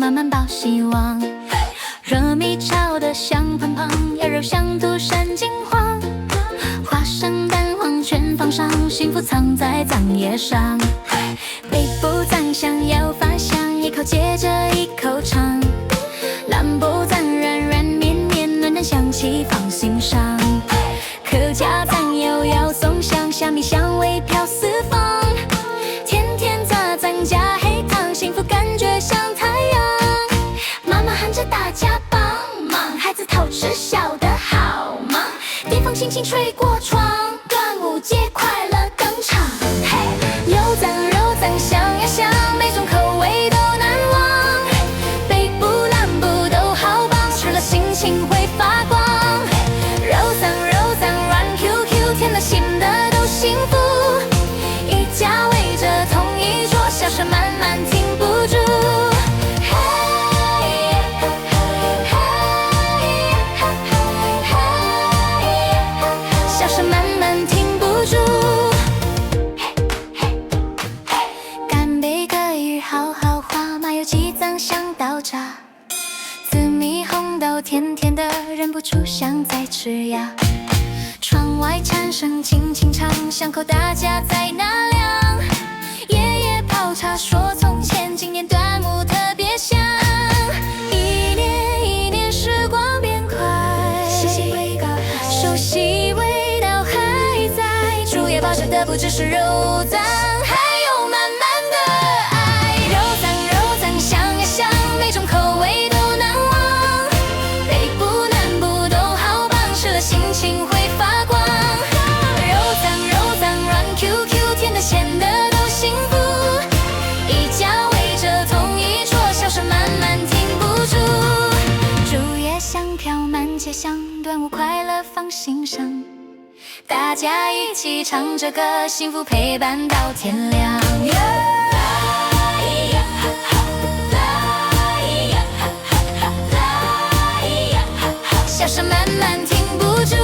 慢慢抱希望。热米炒得香喷喷，鸭肉香涂上金黄，花生蛋黄全放上，幸福藏在粽叶上。北部粽香要发香，一口接着一口尝。南部粽软软绵绵，暖暖香气放心上。客家粽又要松香，虾米香味飘四方。甜甜炸粽加黑糖，幸福感觉像太阳。妈妈喊着大家帮忙，孩子偷吃笑得好忙。地风轻轻吹过窗，端午节快乐登场。嘿，有粽肉粽香呀香，每种口味都难忘。北部南部都好棒，吃了心情会发光。肉粽软 QQ， 甜的咸的都幸福。一家围着同一桌，笑声慢慢停不住。笑声慢慢停不住。干杯隔日好好话，麻油鸡脏香到炸。紫米红豆甜甜的，忍不住想再吃呀。窗外蝉声轻轻唱，巷口大家在纳凉。爷爷泡茶说从前，今年端午特别香。一年一年时光变快，熟悉味道还在。竹叶包着的不只是肉粽，还有满满的爱。肉粽香呀香，每种口味都难忘。北部南部都好棒，吃了心情会发光。肉粽软 QQ， 甜的咸的都幸福。一家围着同一桌，笑声慢慢停不住。竹叶香飘满街巷，端午快乐放心上。大家一起唱着歌，幸福陪伴到天亮。笑声慢慢停不住。